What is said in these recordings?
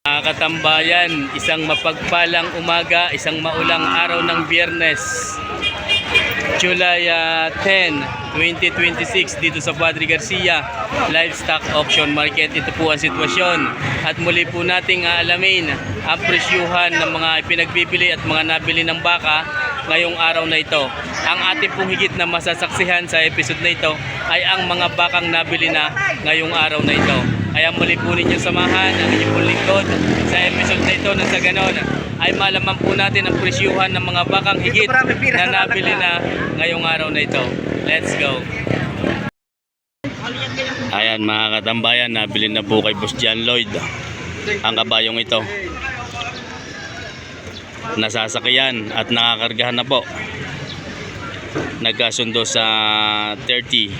Mga katambayan, isang mapagpalang umaga, isang maulang araw ng Biyernes, July 10, 2026 dito sa Padre Garcia Livestock Auction Market. Ito po ang sitwasyon at muli po nating aalamin ang presyuhan ng mga ipinagbibili at mga nabili ng baka ngayong araw na ito. Ang ating pong higit na masasaksihan sa episode na ito ay ang mga bakang nabili na ngayong araw na ito. Kaya muli po ninyo samahan ang inyong pong lingkod sa episode na ito, na sa ganon ay malaman po natin ang presyuhan ng mga bakang higit na nabili na ngayong araw na ito. Let's go! Ayan mga katambayan, nabili na po kay Boss John Lloyd ang kabayong ito. Nasasakyan at nakakargahan na po. Nagkasundo sa 30,000.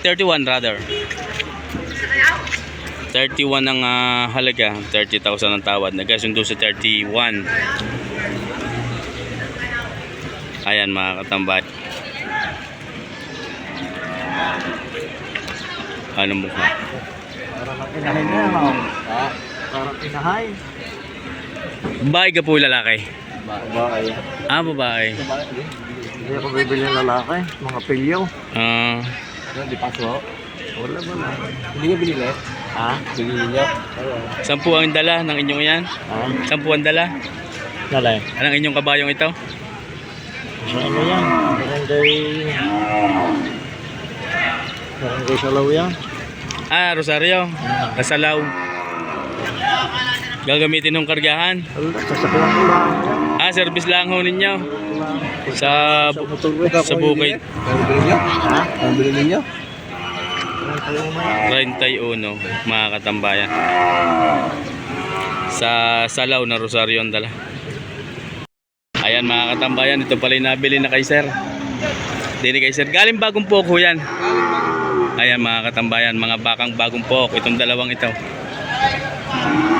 31 rather. 31 ang halaga, 30,000 ang tawad. Nagkasundo sa 31. Ayan mga katambay. Ano mo? Parang pinahay na yan, parang pinahay. Babae ka po lalaki? Babae. Babae. Hindi ako bibili ng lalaki, mga pilyo. Di paso? Wala ba na? Hindi ka binili? Binili niya? Saan po ang dala ng inyong yan? Saan po ang dala? Dala. Anong inyong kabayong ito? Sa ano yan? Barangay Salaw yan. Rosario. Kasalaw. Gagamitin ng kargahan? Sasakyan ko lang. Service lang ho ninyo. Sa Bukid. Nabili niyo? Nabili niyo? 31 mga katambayan. Sa Salaw na Rosario ang dala. Ayan mga katambayan, ito pala yung nabili na kay sir. Dini kay sir. Galing Bagong Poko yan. Ayan mga katambayan, mga bakang Bagong Poko. Itong dalawang ito.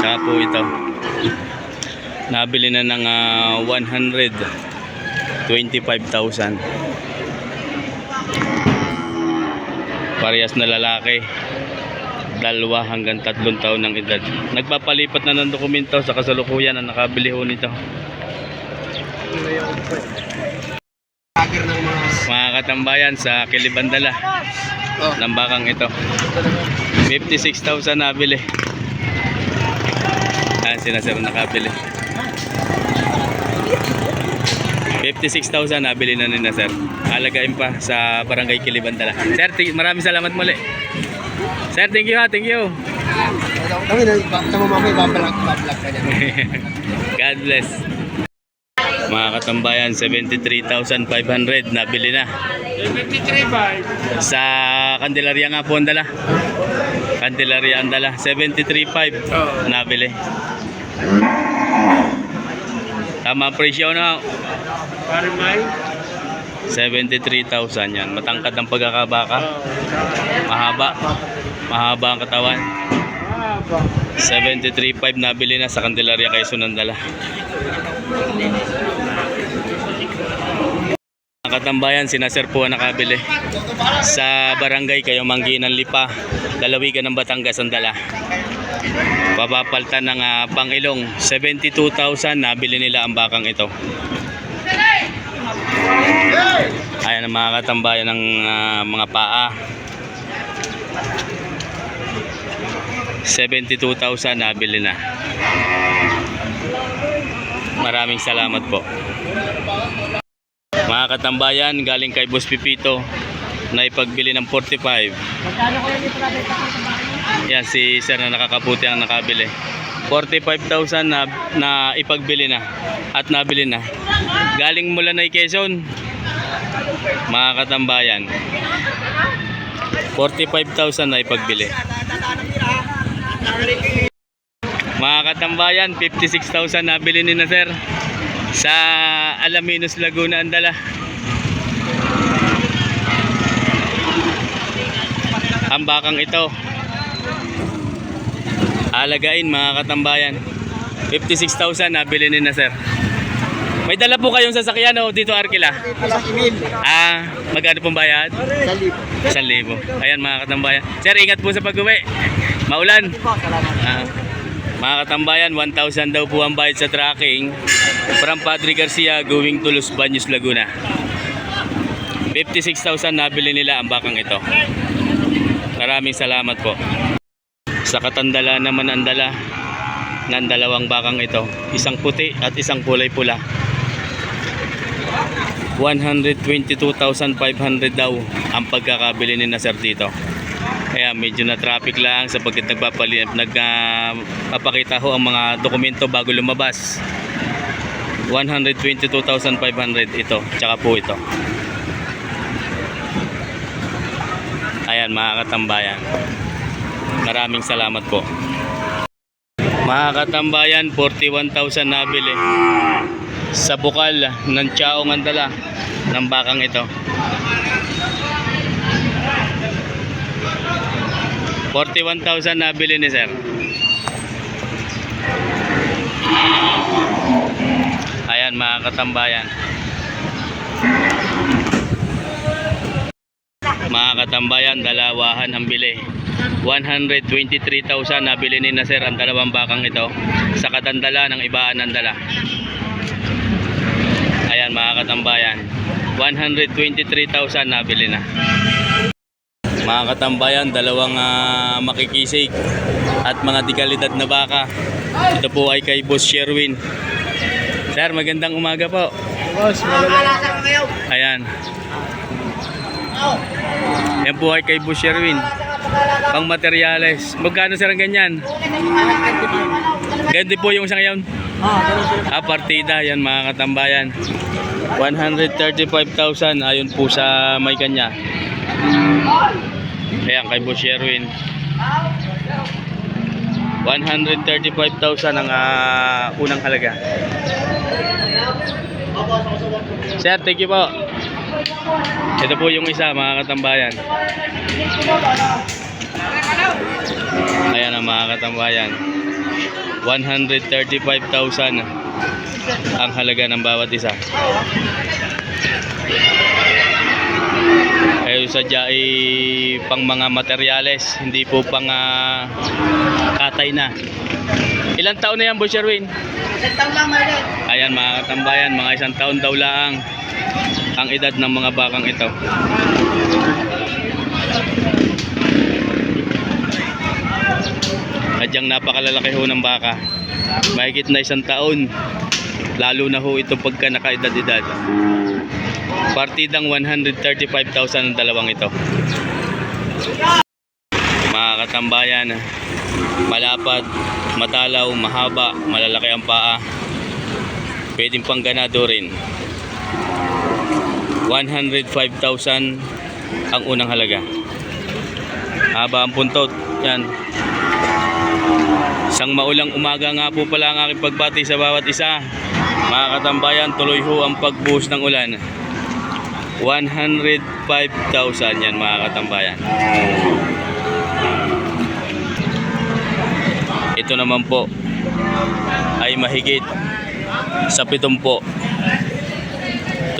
Tsaka po ito. Nabili na ng 125,000. Parehas na lalaki. 2 hanggang 3 taon ng edad. Nagpapalipat na ng dokumento sa kasalukuyan ang nakabili ho nito. Mga katambayan, sa Kilibandala ng bakang ito, 56,000 nabili. Sinasir nakabili 56,000 nabili na ni sir. Alagain pa sa Barangay Kilibandala. Sir, maraming salamat muli. Sir, thank you ha, thank you. God bless. Mga katambayan, 73,500 nabili na. 73,500 sa Candelaria nga po ang dala. Candelaria ang dala, 73,500 nabili. Tama presyo na. 73,000 yan. Matangkad ang pagkakabaka. Mahaba ang katawan. 73,500 nabili na sa Candelaria Quezon ang dala. Ang katambayan, sinasir po ang nakabili sa Barangay Kayumangginan Lipa, Lalawigan ng Batangas ang dala. Papapaltan ng Pangilong, 72,000 nabili nila ang bakang ito. Ayan ang mga katambayan ng mga paa, 72,000 nabili na. Maraming salamat po. Mga katambayan, galing kay Boss Pipito na ipagbili ng 45. Yan si sir na nakakaputi ang nakabili. 45,000 na ipagbili na at nabili na. Galing mula na Quezon. Mga katambayan, 45,000 na ipagbili. Mga katambayan, 56,000 nabili ni na sir sa Alaminos, Laguna ang dala. Ang bakang ito alagain mga katambayan, 56,000 nabili ni na sir. May dala po kayong sasakyan dito Arkila? Magkano pong bayad? 1,000. Ayan mga katambayan. Sir, ingat po sa pag-uwi. Maulan. Mga katambayan, 1,000 daw po ang bayad sa tracking from Padre Garcia going to Los Baños, Laguna. 56,000 nabili nila ang bakang ito. Maraming salamat po. Sa Katandala naman ang dala ng dalawang bakang ito. Isang puti at isang kulay pula. 122,500 daw ang pagkakabili ni Sir dito. Kaya medyo na traffic lang sapagkat nagpapakita ho ang mga dokumento bago lumabas. 122,500 ito, tsaka po ito. Ayan mga katambayan. Maraming salamat po. Mga katambayan, 41,000 nabili sa bukal ng Chaong Andala ng bakang ito. 41,000 nabili ni Sir. Ayan mga katambayan. Mga katambayan, dalawahan ang bili. 123,000 nabili ni Sir ang dalawang bakang ito sa Katandala ng Ibaan ng Dala. Ayan mga katambayan, 123,000 nabili na. Mga katambayan, dalawang makikisig at mga dikalidad na baka. Ito po ay kay Boss Sherwin. Sir, magandang umaga po. Boss, maganda. Ayan. Yan po ay kay Boss Sherwin. Pang materyales. Magkano sir ang ganyan? Ganyan po yung isang yawn. Partida, yan mga katambayan. 135,000 ayon po sa may kanya. Ayan kay Boss Sherwin. 135,000 ang unang halaga. Sir, thank you po. Ito po yung isa mga katambayan. Ayan ang mga katambayan. 135,000 ang halaga ng bawat isa. Ay sadya ay pang mga materyales, hindi po pang katay na. Ilang taon na yan, Boss Sherwin? Isang taon lang, Margaret. Ayan mga katambayan, mga isang taon daw lang ang edad ng mga bakang ito. Sadyang napakalalaki ho ng baka. Mahigit na isang taon. Lalo na ho ito pagka nakaedad-edad. Partidang 135,000 ang dalawang ito. Mga katambayan, malapad, matalaw, mahaba, malalaki ang paa. Pwedeng pang ganado rin. 105,000 ang unang halaga. Haba ang puntot. Yan. Isang maulang umaga nga po pala ang aking pagbati sa bawat isa. Mga katambayan, tuloy ho ang pagbuhos ng ulan. 105,000 yan mga katambayan. Ito naman po ay mahigit sa 70.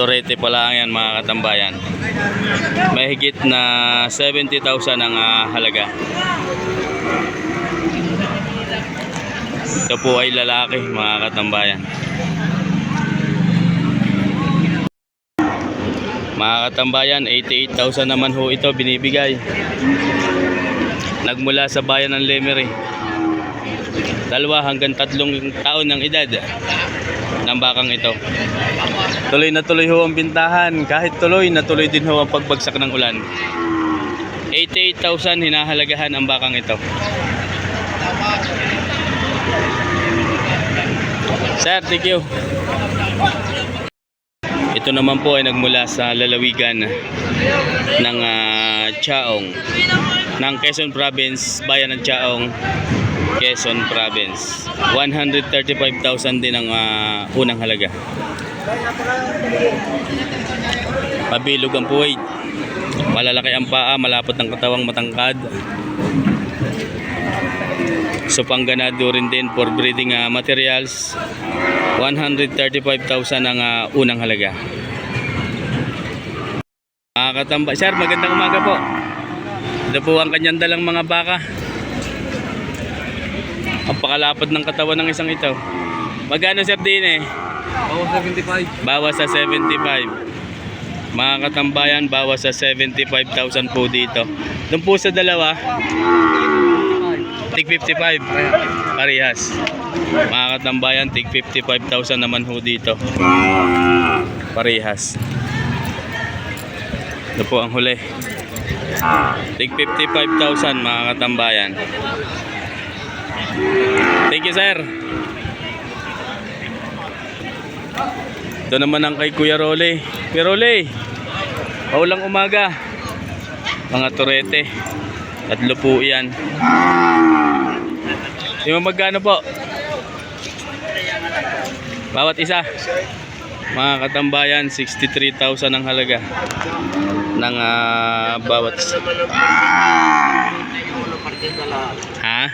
Torete pa lang yan mga katambayan. Mahigit na 70,000 ang halaga. Ito po ay lalaki mga katambayan. Mga katambayan, 88,000 naman ho ito binibigay. Nagmula sa bayan ng Lemery. 2 hanggang 3 taon ng edad ng bakang ito. Tuloy na tuloy ho ang bintahan. Kahit tuloy na tuloy din ho ang pagbagsak ng ulan. 88,000 hinahalagahan ang bakang ito. Sir, thank you. Ito naman po ay nagmula sa lalawigan ng Chaong, ng Quezon Province, bayan ng Chaong, Quezon Province. 135,000 din ang unang halaga. Pabilog ang puwit. Malalaki ang paa, malapot ng katawang matangkad. So pangganado rin din for breeding materials. 135,000 ang unang halaga. Mga katamba, sir, magandang umaga po. Ito po ang kanyang dalang mga baka. Ang pakalapad ng katawan ng isang ito. Magkano sir din eh? Oo, 75. Bawas sa 75. Mga katambayan, bawas sa 75,000 po dito. Doon po sa dalawa, tig 55. Parehas. Mga katambayan, tig 55,000 naman ho dito. Parehas. Ito po ang huli. Tig 55,000 mga katambayan. Thank you sir. Ito naman ang kay Kuya Rolly. Kuya Rolly, paulang umaga. Mga turete. Tatlo po yan. Di mo magkano po? Bawat isa. Mga katambayan, 63,000 ang halaga ng bawat isa. Ha?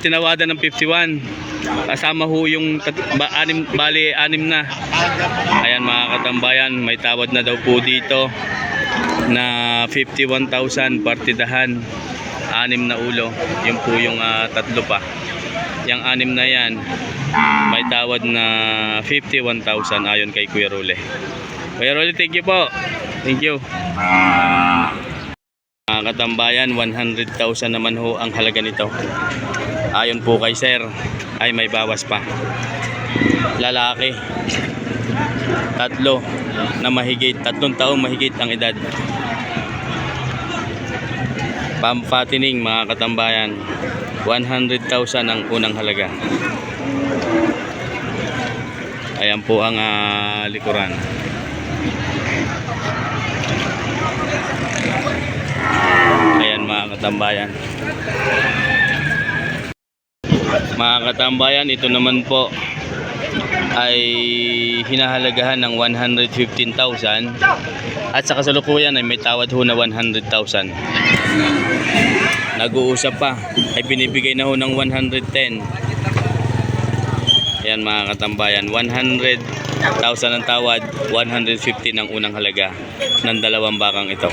Tinawadan ng 51. Kasama ho yung anim na. Ayan mga katambayan, may tawad na daw po dito na 51,000 partidahan. 6 na ulo. Yun po yung tatlo pa. Yung 6 na yan, may tawad na 51,000 ayon kay Kuya Rolly. Kuya Rolly, thank you po. Thank you. Mga katambayan, 100,000 naman ho ang halaga nito. Ayon po kay sir, ay may bawas pa. Lalaki. 3 na mahigit, 3 taong mahigit ang edad. Pampatining mga katambayan, 100,000 ang unang halaga. Ayan po ang likuran. Ayan mga katambayan. Mga katambayan, ito naman po ay hinahalagahan ng 115,000 at sa kasalukuyan ay may tawad ho na 100,000. Nag-uusap pa, ay binibigay na ho ng 110. Ayan mga katambayan, 100,000 ang tawad, 115 ang unang halaga ng dalawang bakang ito.